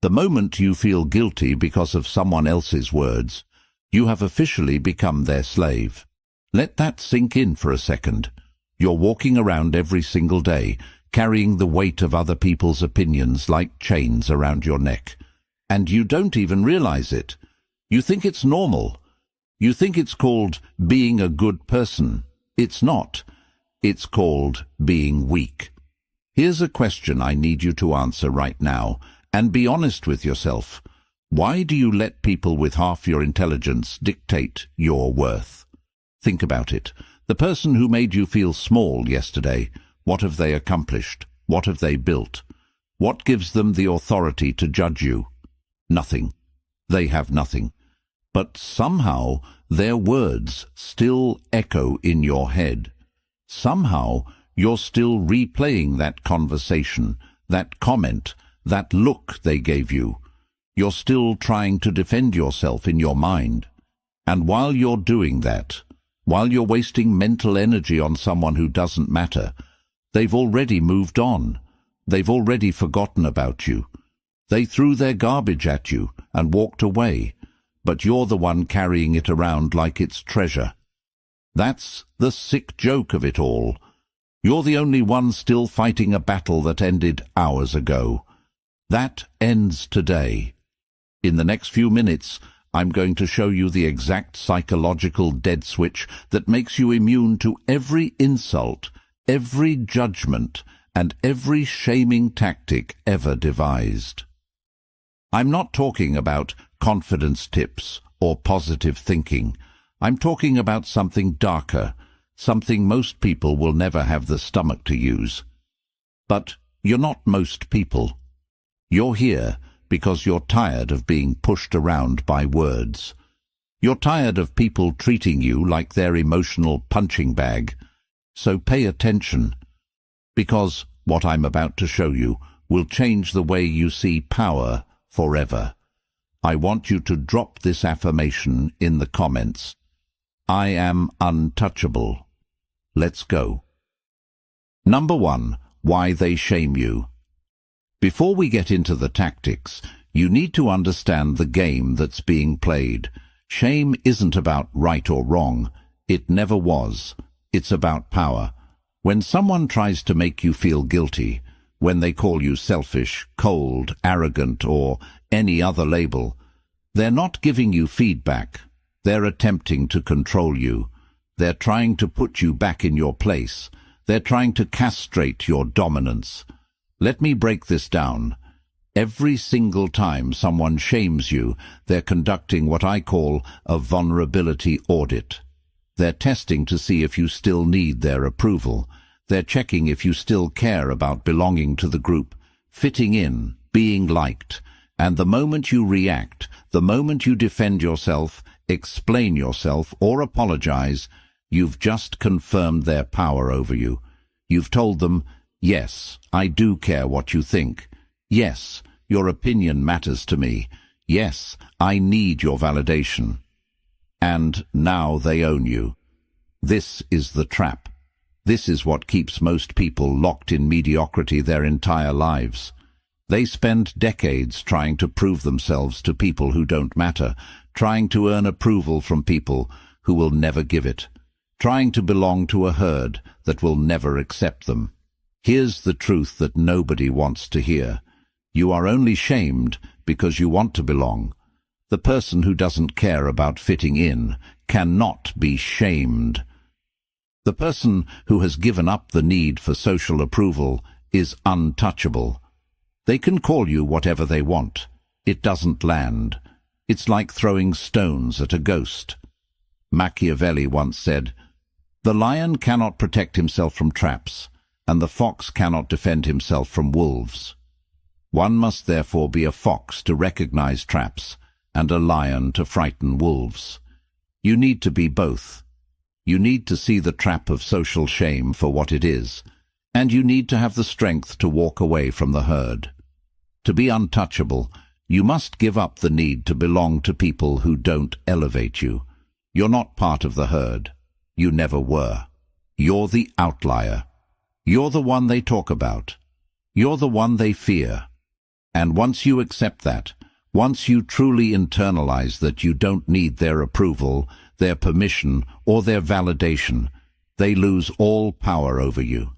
The moment you feel guilty because of someone else's words, you have officially become their slave. Let that sink in for a second. You're walking around every single day, carrying the weight of other people's opinions like chains around your neck. And you don't even realize it. You think it's normal. You think it's called being a good person. It's not. It's called being weak. Here's a question I need you to answer right now, and be honest with yourself. Why do you let people with half your intelligence dictate your worth? Think about it. The person who made you feel small yesterday, what have they accomplished? What have they built? What gives them the authority to judge you? Nothing. They have nothing. But somehow their words still echo in your head. Somehow you're still replaying that conversation, that comment, that look they gave you. You're still trying to defend yourself in your mind. And while you're doing that, while you're wasting mental energy on someone who doesn't matter, they've already moved on. They've already forgotten about you. They threw their garbage at you and walked away, but you're the one carrying it around like it's treasure. That's the sick joke of it all. You're the only one still fighting a battle that ended hours ago. That ends today. In the next few minutes, I'm going to show you the exact psychological dead switch that makes you immune to every insult, every judgment, and every shaming tactic ever devised. I'm not talking about confidence tips or positive thinking. I'm talking about something darker, something most people will never have the stomach to use. But you're not most people. You're here because you're tired of being pushed around by words. You're tired of people treating you like their emotional punching bag. So pay attention, because what I'm about to show you will change the way you see power forever. I want you to drop this affirmation in the comments. I am untouchable. Let's go. Number 1. Why they shame you. Before we get into the tactics, you need to understand the game that's being played. Shame isn't about right or wrong. It never was. It's about power. When someone tries to make you feel guilty, when they call you selfish, cold, arrogant, or any other label, they're not giving you feedback. They're attempting to control you. They're trying to put you back in your place. They're trying to castrate your dominance. Let me break this down. Every single time someone shames you, they're conducting what I call a vulnerability audit. They're testing to see if you still need their approval. They're checking if you still care about belonging to the group, fitting in, being liked. And the moment you react, the moment you defend yourself, explain yourself, or apologize, you've just confirmed their power over you. You've told them, yes, I do care what you think. Yes, your opinion matters to me. Yes, I need your validation. And now they own you. This is the trap. This is what keeps most people locked in mediocrity their entire lives. They spend decades trying to prove themselves to people who don't matter, trying to earn approval from people who will never give it, trying to belong to a herd that will never accept them. Here's the truth that nobody wants to hear. You are only shamed because you want to belong. The person who doesn't care about fitting in cannot be shamed. The person who has given up the need for social approval is untouchable. They can call you whatever they want. It doesn't land. It's like throwing stones at a ghost. Machiavelli once said, "The lion cannot protect himself from traps, and the fox cannot defend himself from wolves." One must therefore be a fox to recognize traps, and a lion to frighten wolves. You need to be both. You need to see the trap of social shame for what it is, and you need to have the strength to walk away from the herd. To be untouchable, you must give up the need to belong to people who don't elevate you. You're not part of the herd. You never were. You're the outlier. You're the one they talk about. You're the one they fear. And once you accept that, once you truly internalize that you don't need their approval, their permission, or their validation, they lose all power over you.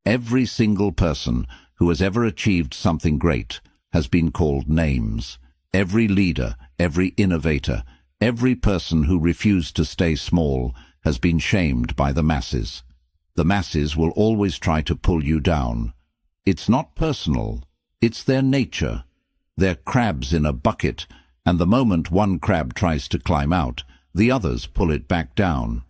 Every single person who has ever achieved something great has been called names. Every leader, every innovator, every person who refused to stay small has been shamed by the masses. The masses will always try to pull you down. It's not personal. It's their nature. They're crabs in a bucket, and the moment one crab tries to climb out, the others pull it back down.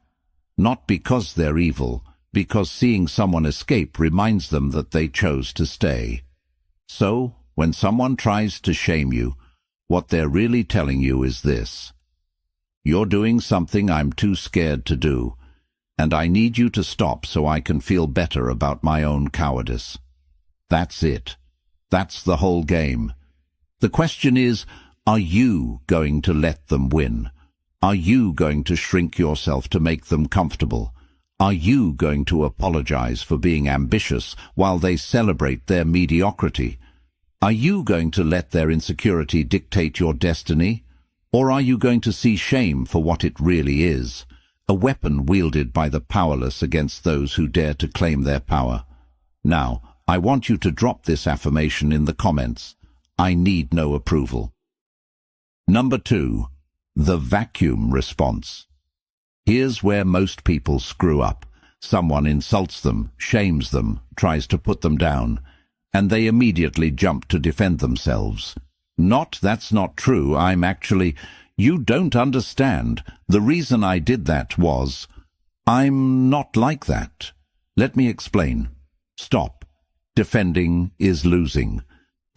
Not because they're evil, because seeing someone escape reminds them that they chose to stay. So, when someone tries to shame you, what they're really telling you is this: you're doing something I'm too scared to do, and I need you to stop so I can feel better about my own cowardice. That's it. That's the whole game. The question is, are you going to let them win? Are you going to shrink yourself to make them comfortable? Are you going to apologize for being ambitious while they celebrate their mediocrity? Are you going to let their insecurity dictate your destiny? Or are you going to see shame for what it really is, a weapon wielded by the powerless against those who dare to claim their power? Now, I want you to drop this affirmation in the comments. I need no approval. Number 2. The vacuum response. Here's where most people screw up. Someone insults them, shames them, tries to put them down, and they immediately jump to defend themselves. That's not true, you don't understand. The reason I did that was, I'm not like that. Let me explain. Stop. Defending is losing.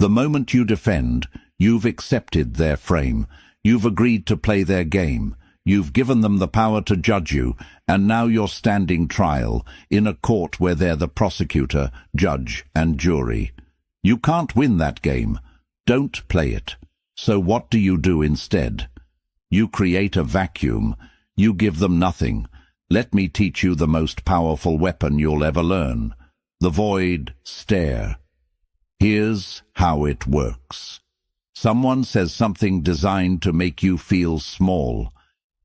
The moment you defend, you've accepted their frame. You've agreed to play their game. You've given them the power to judge you, and now you're standing trial in a court where they're the prosecutor, judge, and jury. You can't win that game. Don't play it. So what do you do instead? You create a vacuum. You give them nothing. Let me teach you the most powerful weapon you'll ever learn. The void stare. Here's how it works. Someone says something designed to make you feel small.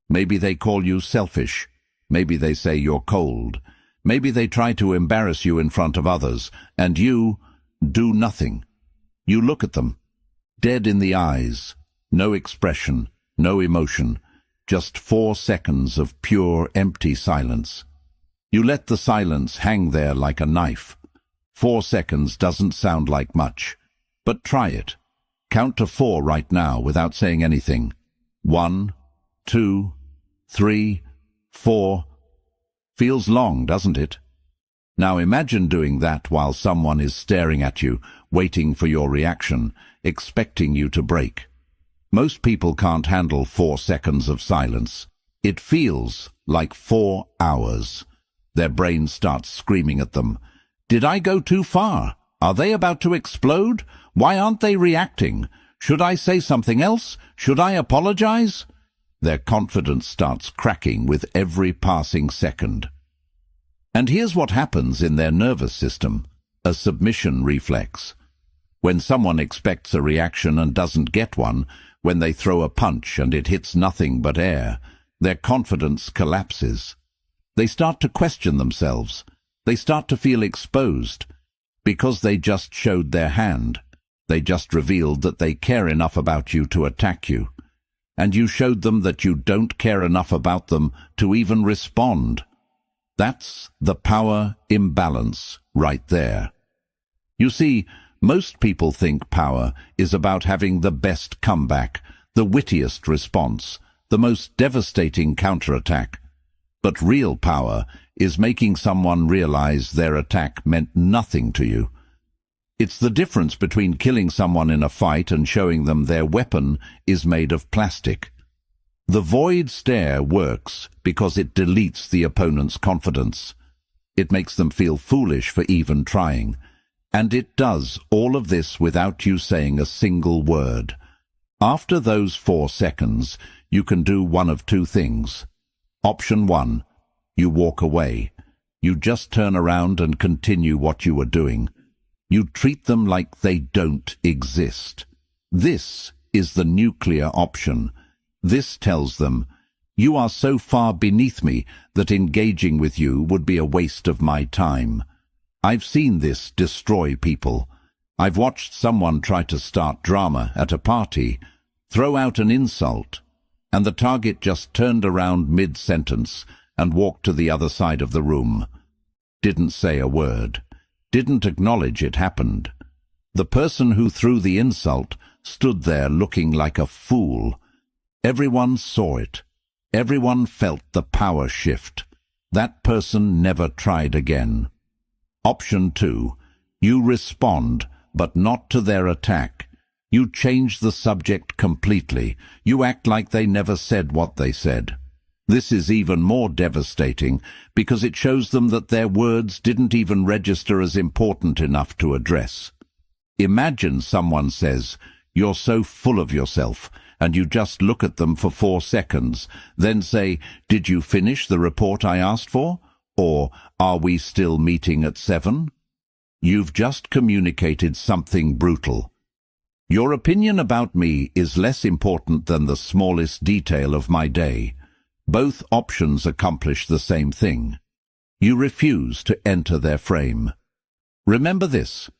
Maybe they call you selfish. Maybe they say you're cold. Maybe they try to embarrass you in front of others, and you do nothing. You look at them, dead in the eyes, no expression, no emotion, just 4 seconds of pure, empty silence. You let the silence hang there like a knife. 4 seconds doesn't sound like much, but try it. Count to 4 right now without saying anything. 1, 2, 3, 4. Feels long, doesn't it? Now imagine doing that while someone is staring at you, waiting for your reaction, expecting you to break. Most people can't handle 4 seconds of silence. It feels like 4 hours. Their brain starts screaming at them. Did I go too far? Are they about to explode? Why aren't they reacting? Should I say something else? Should I apologize? Their confidence starts cracking with every passing second. And here's what happens in their nervous system: a submission reflex. When someone expects a reaction and doesn't get one, when they throw a punch and it hits nothing but air, their confidence collapses. They start to question themselves. They start to feel exposed. Because they just showed their hand. They just revealed that they care enough about you to attack you. And you showed them that you don't care enough about them to even respond. That's the power imbalance right there. You see, most people think power is about having the best comeback, the wittiest response, the most devastating counterattack. But real power is making someone realize their attack meant nothing to you. It's the difference between killing someone in a fight and showing them their weapon is made of plastic. The void stare works because it deletes the opponent's confidence. It makes them feel foolish for even trying. And it does all of this without you saying a single word. After those 4 seconds, you can do one of 2 things. Option 1, you walk away. You just turn around and continue what you were doing. You treat them like they don't exist. This is the nuclear option. This tells them, you are so far beneath me that engaging with you would be a waste of my time. I've seen this destroy people. I've watched someone try to start drama at a party, throw out an insult, and the target just turned around mid-sentence and walked to the other side of the room. Didn't say a word. Didn't acknowledge it happened. The person who threw the insult stood there looking like a fool. Everyone saw it. Everyone felt the power shift. That person never tried again. Option 2. You respond, but not to their attack. You change the subject completely. You act like they never said what they said. This is even more devastating because it shows them that their words didn't even register as important enough to address. Imagine someone says, "You're so full of yourself," and you just look at them for 4 seconds, then say, "Did you finish the report I asked for?" Or, "Are we still meeting at 7?" You've just communicated something brutal. Your opinion about me is less important than the smallest detail of my day. Both options accomplish the same thing. You refuse to enter their frame. Remember this.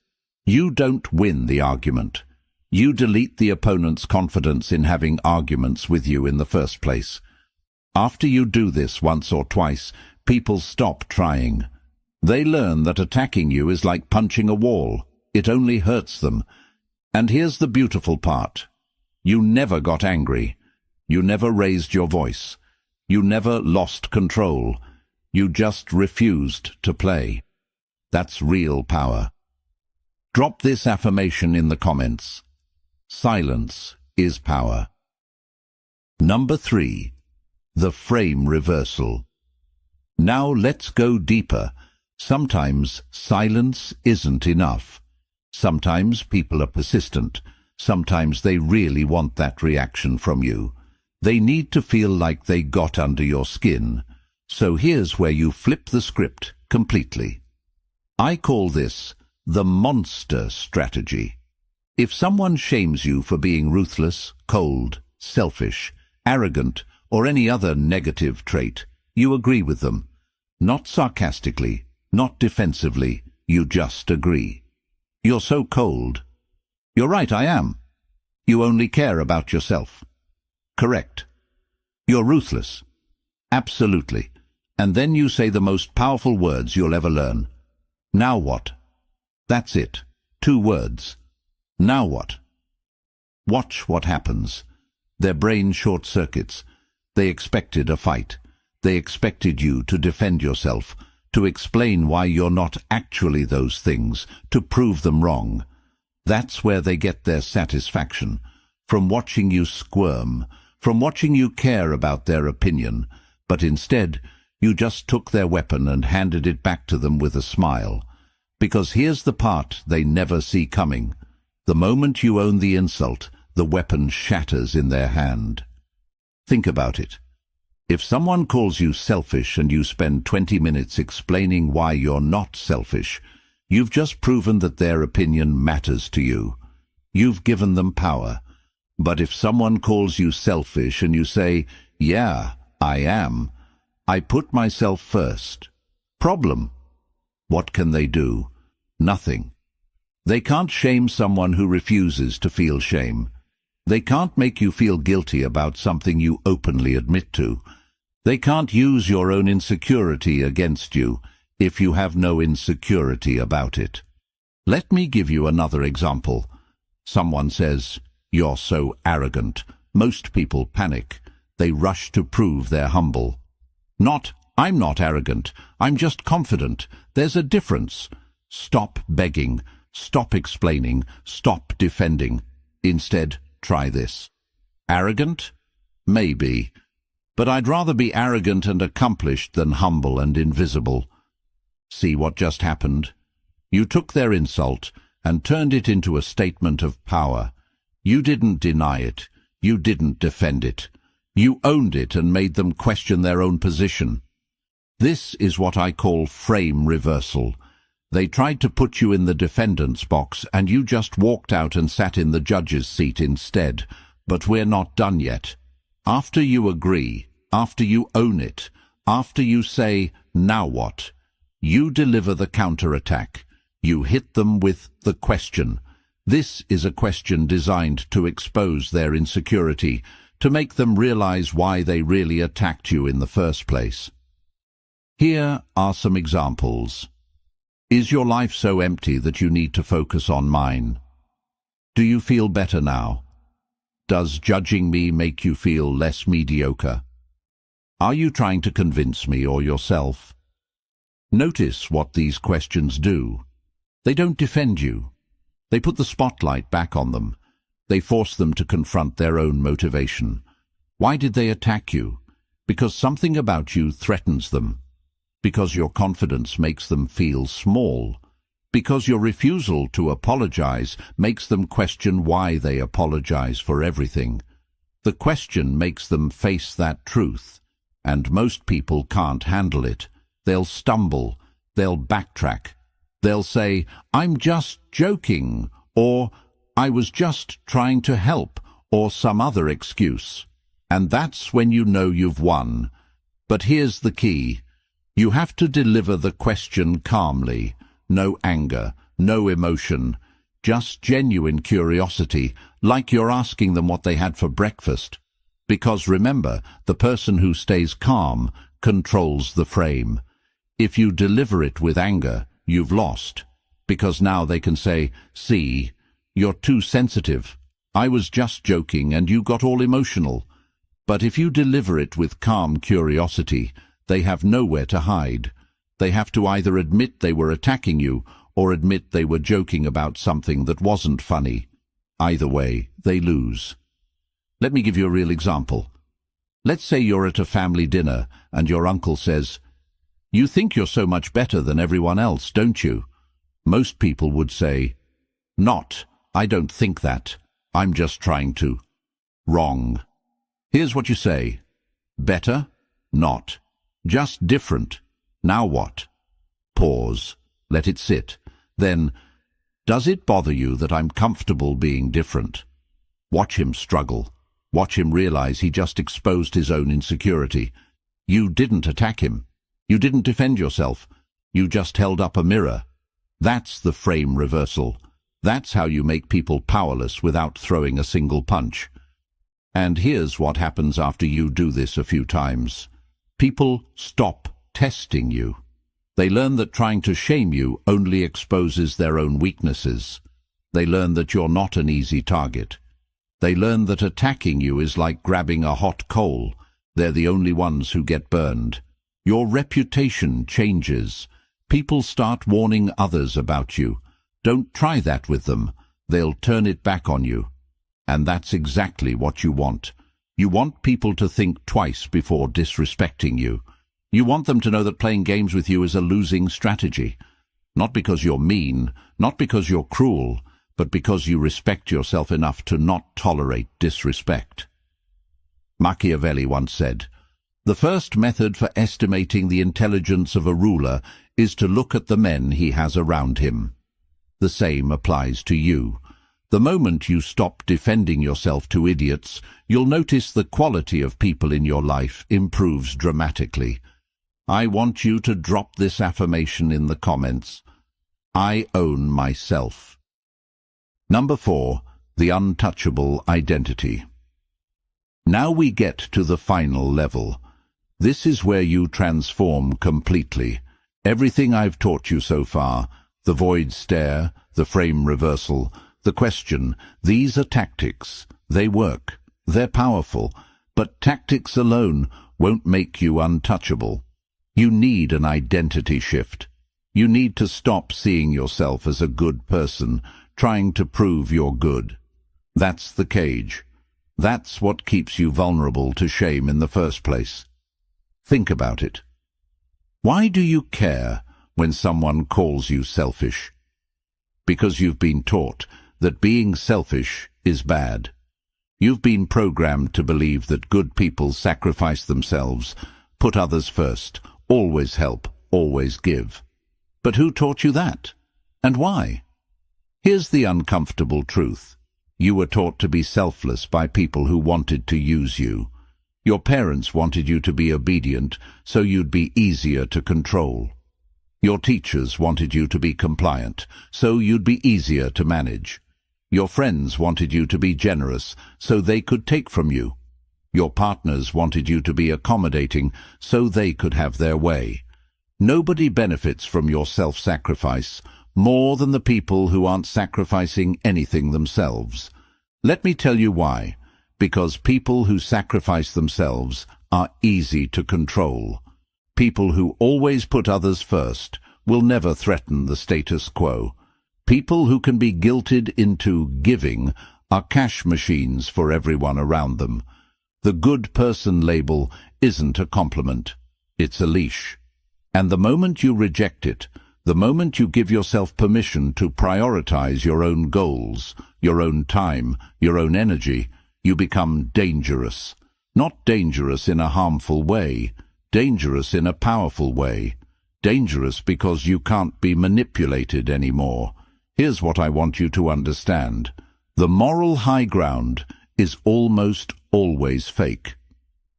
You don't win the argument. You delete the opponent's confidence in having arguments with you in the first place. After you do this once or twice, people stop trying. They learn that attacking you is like punching a wall. It only hurts them. And here's the beautiful part. You never got angry. You never raised your voice. You never lost control. You just refused to play. That's real power. Drop this affirmation in the comments. Silence is power. Number 3. The frame reversal. Now let's go deeper. Sometimes silence isn't enough. Sometimes people are persistent. Sometimes they really want that reaction from you. They need to feel like they got under your skin. So here's where you flip the script completely. I call this the monster strategy. If someone shames you for being ruthless, cold, selfish, arrogant, or any other negative trait, you agree with them. Not sarcastically, not defensively, you just agree. You're so cold. You're right, I am. You only care about yourself. Correct. You're ruthless. Absolutely. And then you say the most powerful words you'll ever learn. Now what? That's it. 2 words. Now what? Watch what happens. Their brain short-circuits. They expected a fight. They expected you to defend yourself, to explain why you're not actually those things, to prove them wrong. That's where they get their satisfaction, from watching you squirm, from watching you care about their opinion, but instead you just took their weapon and handed it back to them with a smile. Because here's the part they never see coming. The moment you own the insult, the weapon shatters in their hand. Think about it. If someone calls you selfish and you spend 20 minutes explaining why you're not selfish, you've just proven that their opinion matters to you. You've given them power. But if someone calls you selfish and you say, "Yeah, I am. I put myself first." Problem. What can they do? Nothing. They can't shame someone who refuses to feel shame. They can't make you feel guilty about something you openly admit to. They can't use your own insecurity against you if you have no insecurity about it. Let me give you another example. Someone says, "You're so arrogant." Most people panic. They rush to prove they're humble. Not, "I'm not arrogant. I'm just confident." There's a difference. Stop begging. Stop explaining. Stop defending. Instead, try this. Arrogant? Maybe. But I'd rather be arrogant and accomplished than humble and invisible. See what just happened? You took their insult and turned it into a statement of power. You didn't deny it. You didn't defend it. You owned it and made them question their own position. This is what I call frame reversal. They tried to put you in the defendant's box and you just walked out and sat in the judge's seat instead. But we're not done yet. After you agree, after you own it, after you say, now what? You deliver the counterattack. You hit them with the question. This is a question designed to expose their insecurity, to make them realize why they really attacked you in the first place. Here are some examples. Is your life so empty that you need to focus on mine? Do you feel better now? Does judging me make you feel less mediocre? Are you trying to convince me or yourself? Notice what these questions do. They don't defend you. They put the spotlight back on them. They force them to confront their own motivation. Why did they attack you? Because something about you threatens them. Because your confidence makes them feel small. Because your refusal to apologize makes them question why they apologize for everything. The question makes them face that truth, and most people can't handle it. They'll stumble, they'll backtrack. They'll say, I'm just joking, or I was just trying to help, or some other excuse. And that's when you know you've won. But here's the key. You have to deliver the question calmly. No anger, no emotion, just genuine curiosity, like you're asking them what they had for breakfast. Because remember, the person who stays calm controls the frame. If you deliver it with anger, you've lost. Because now they can say, see, you're too sensitive. I was just joking and you got all emotional. But if you deliver it with calm curiosity, they have nowhere to hide. They have to either admit they were attacking you or admit they were joking about something that wasn't funny. Either way, they lose. Let me give you a real example. Let's say you're at a family dinner and your uncle says, you think you're so much better than everyone else, don't you? Most people would say, not, I don't think that. I'm just trying to. Wrong. Here's what you say. Better? Not. Just different. Now what? Pause. Let it sit. Then, does it bother you that I'm comfortable being different? Watch him struggle. Watch him realize he just exposed his own insecurity. You didn't attack him. You didn't defend yourself. You just held up a mirror. That's the frame reversal. That's how you make people powerless without throwing a single punch. And here's what happens after you do this a few times. People stop testing you. They learn that trying to shame you only exposes their own weaknesses. They learn that you're not an easy target. They learn that attacking you is like grabbing a hot coal. They're the only ones who get burned. Your reputation changes. People start warning others about you. Don't try that with them. They'll turn it back on you. And that's exactly what you want. You want people to think twice before disrespecting you. You want them to know that playing games with you is a losing strategy. Not because you're mean, not because you're cruel, but because you respect yourself enough to not tolerate disrespect. Machiavelli once said, "The first method for estimating the intelligence of a ruler is to look at the men he has around him." The same applies to you. The moment you stop defending yourself to idiots, you'll notice the quality of people in your life improves dramatically. I want you to drop this affirmation in the comments. I own myself. Number 4, the untouchable identity. Now we get to the final level. This is where you transform completely. Everything I've taught you so far, the void stare, the frame reversal, the question, these are tactics. They work. They're powerful. But tactics alone won't make you untouchable. You need an identity shift. You need to stop seeing yourself as a good person, trying to prove you're good. That's the cage. That's what keeps you vulnerable to shame in the first place. Think about it. Why do you care when someone calls you selfish? Because you've been taught that being selfish is bad. You've been programmed to believe that good people sacrifice themselves, put others first, always help, always give. But who taught you that? And why? Here's the uncomfortable truth. You were taught to be selfless by people who wanted to use you. Your parents wanted you to be obedient so you'd be easier to control. Your teachers wanted you to be compliant so you'd be easier to manage. Your friends wanted you to be generous so they could take from you. Your partners wanted you to be accommodating so they could have their way. Nobody benefits from your self-sacrifice more than the people who aren't sacrificing anything themselves. Let me tell you why. Because people who sacrifice themselves are easy to control. People who always put others first will never threaten the status quo. People who can be guilted into giving are cash machines for everyone around them. The good person label isn't a compliment, it's a leash. And the moment you reject it, the moment you give yourself permission to prioritize your own goals, your own time, your own energy, you become dangerous. Not dangerous in a harmful way, dangerous in a powerful way. Dangerous because you can't be manipulated anymore. Here's what I want you to understand. The moral high ground is almost always fake.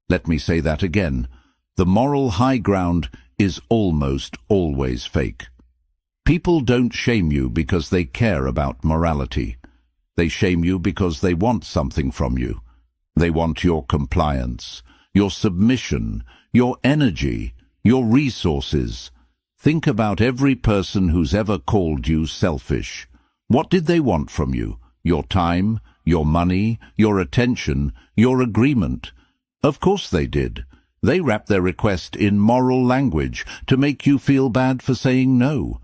Let me say that again. The moral high ground is almost always fake. People don't shame you because they care about morality. They shame you because they want something from you. They want your compliance, your submission, your energy, your resources. Think about every person who's ever called you selfish. What did they want from you? Your time, your money, your attention, your agreement? Of course they did. They wrapped their request in moral language to make you feel bad for saying no.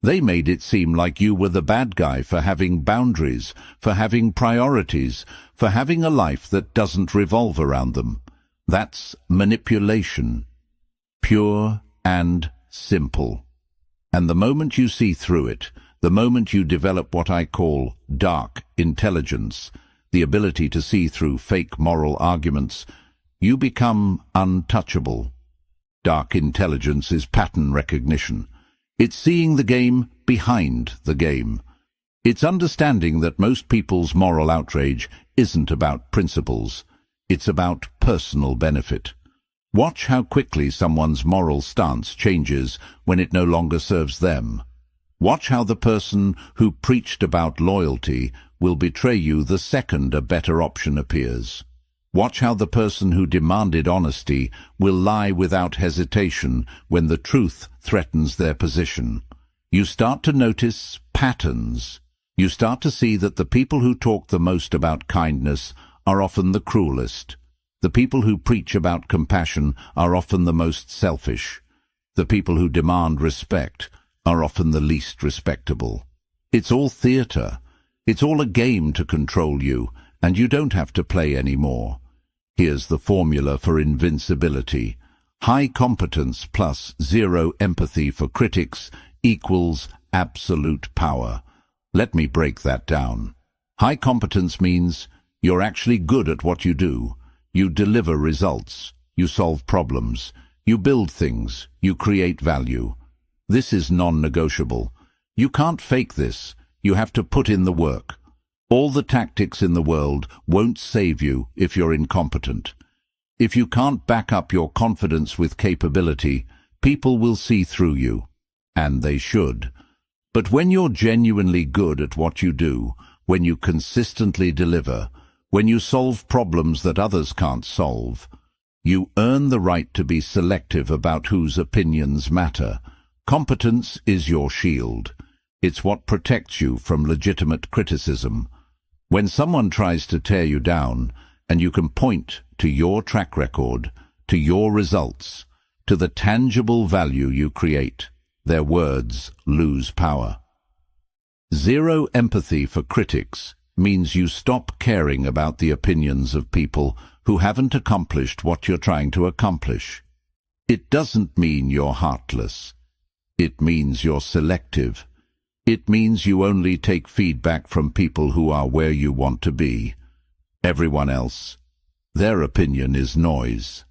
They made it seem like you were the bad guy for having boundaries, for having priorities, for having a life that doesn't revolve around them. That's manipulation. Pure and simple. And the moment you see through it, the moment you develop what I call dark intelligence, the ability to see through fake moral arguments, you become untouchable. Dark intelligence is pattern recognition. It's seeing the game behind the game. It's understanding that most people's moral outrage isn't about principles. It's about personal benefit. Watch how quickly someone's moral stance changes when it no longer serves them. Watch how the person who preached about loyalty will betray you the second a better option appears. Watch how the person who demanded honesty will lie without hesitation when the truth threatens their position. You start to notice patterns. You start to see that the people who talk the most about kindness are often the cruelest. The people who preach about compassion are often the most selfish. The people who demand respect are often the least respectable. It's all theater. It's all a game to control you, and you don't have to play anymore. Here's the formula for invincibility. High competence plus zero empathy for critics equals absolute power. Let me break that down. High competence means you're actually good at what you do. You deliver results. You solve problems. You build things. You create value. This is non-negotiable. You can't fake this. You have to put in the work. All the tactics in the world won't save you if you're incompetent. If you can't back up your confidence with capability, people will see through you. And they should. But when you're genuinely good at what you do, when you consistently deliver, when you solve problems that others can't solve, you earn the right to be selective about whose opinions matter. Competence is your shield. It's what protects you from legitimate criticism. When someone tries to tear you down, and you can point to your track record, to your results, to the tangible value you create, their words lose power. Zero empathy for critics means you stop caring about the opinions of people who haven't accomplished what you're trying to accomplish. It doesn't mean you're heartless. It means you're selective. It means you only take feedback from people who are where you want to be. Everyone else, their opinion is noise.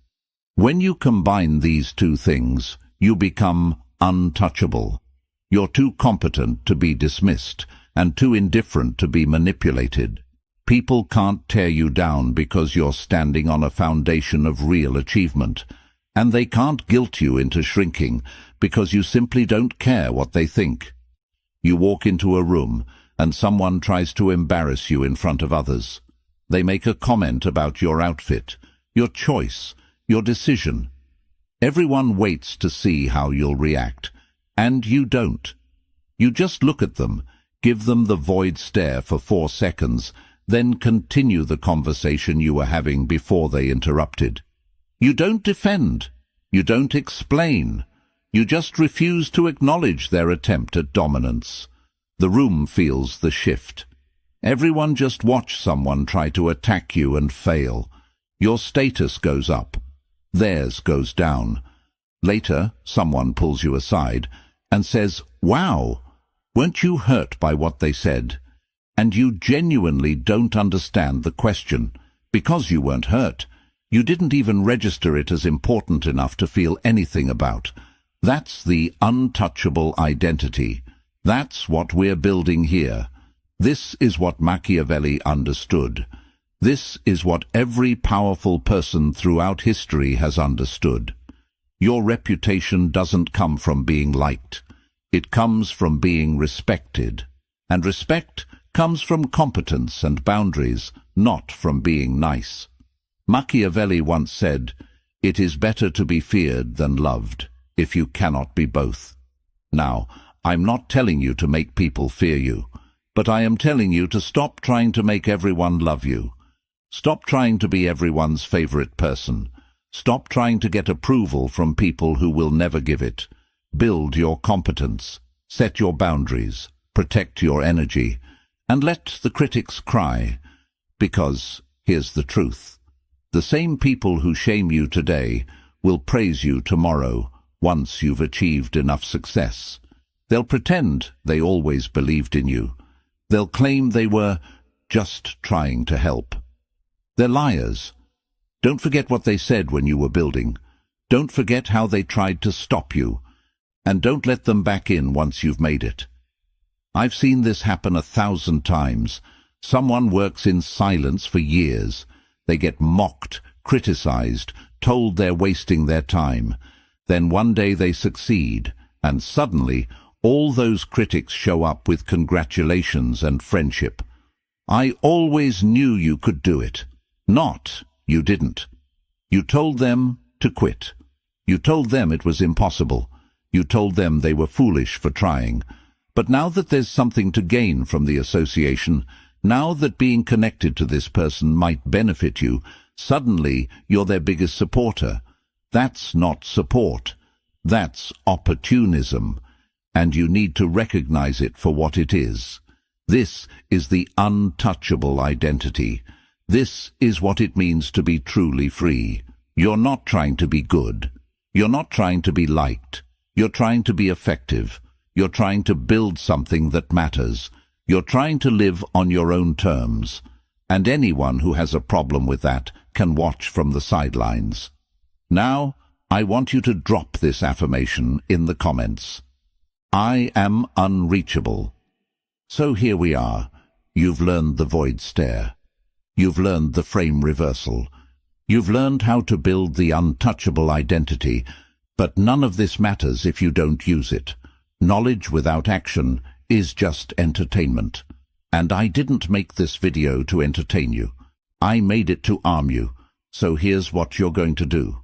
When you combine these two things, you become untouchable. You're too competent to be dismissed and too indifferent to be manipulated. People can't tear you down because you're standing on a foundation of real achievement, and they can't guilt you into shrinking because you simply don't care what they think. You walk into a room and someone tries to embarrass you in front of others. They make a comment about your outfit, your choice, your decision. Everyone waits to see how you'll react, and you don't. You just look at them, give them the void stare for 4 seconds, then continue the conversation you were having before they interrupted. You don't defend. You don't explain. You just refuse to acknowledge their attempt at dominance. The room feels the shift. Everyone just watched someone try to attack you and fail. Your status goes up. Theirs goes down. Later, someone pulls you aside and says, "Wow, weren't you hurt by what they said?" And you genuinely don't understand the question. Because you weren't hurt, you didn't even register it as important enough to feel anything about. That's the untouchable identity. That's what we're building here. This is what Machiavelli understood. This is what every powerful person throughout history has understood. Your reputation doesn't come from being liked. It comes from being respected. And respect comes from competence and boundaries, not from being nice. Machiavelli once said, "It is better to be feared than loved, if you cannot be both." Now, I'm not telling you to make people fear you, but I am telling you to stop trying to make everyone love you. Stop trying to be everyone's favorite person. Stop trying to get approval from people who will never give it. Build your competence. Set your boundaries. Protect your energy. And let the critics cry. Because, here's the truth. The same people who shame you today will praise you tomorrow, once you've achieved enough success. They'll pretend they always believed in you. They'll claim they were just trying to help. They're liars. Don't forget what they said when you were building. Don't forget how they tried to stop you. And don't let them back in once you've made it. I've seen this happen 1,000 times. Someone works in silence for years. They get mocked, criticized, told they're wasting their time. Then one day they succeed, and suddenly all those critics show up with congratulations and friendship. "I always knew you could do it." Not, "You didn't." You told them to quit. You told them it was impossible. You told them they were foolish for trying. But now that there's something to gain from the association, now that being connected to this person might benefit you, suddenly you're their biggest supporter. That's not support. That's opportunism. And you need to recognize it for what it is. This is the untouchable identity. This is what it means to be truly free. You're not trying to be good. You're not trying to be liked. You're trying to be effective. You're trying to build something that matters. You're trying to live on your own terms. And anyone who has a problem with that can watch from the sidelines. Now, I want you to drop this affirmation in the comments. I am unreachable. So here we are. You've learned the void stare. You've learned the frame reversal. You've learned how to build the untouchable identity, but none of this matters if you don't use it. Knowledge without action is just entertainment. And I didn't make this video to entertain you. I made it to arm you. So here's what you're going to do.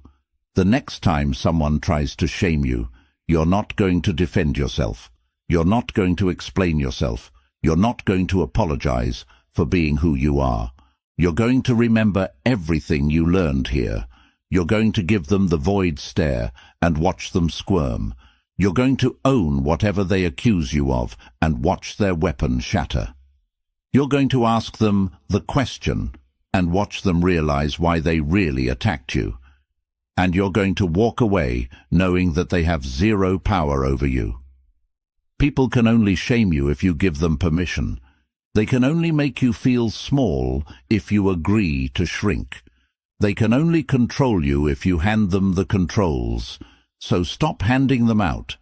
The next time someone tries to shame you, you're not going to defend yourself. You're not going to explain yourself. You're not going to apologize for being who you are. You're going to remember everything you learned here. You're going to give them the void stare and watch them squirm. You're going to own whatever they accuse you of and watch their weapon shatter. You're going to ask them the question and watch them realize why they really attacked you. And you're going to walk away knowing that they have zero power over you. People can only shame you if you give them permission. They can only make you feel small if you agree to shrink. They can only control you if you hand them the controls. So stop handing them out.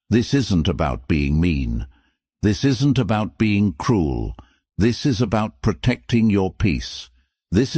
This isn't about being mean. This isn't about being cruel. This is about protecting your peace. This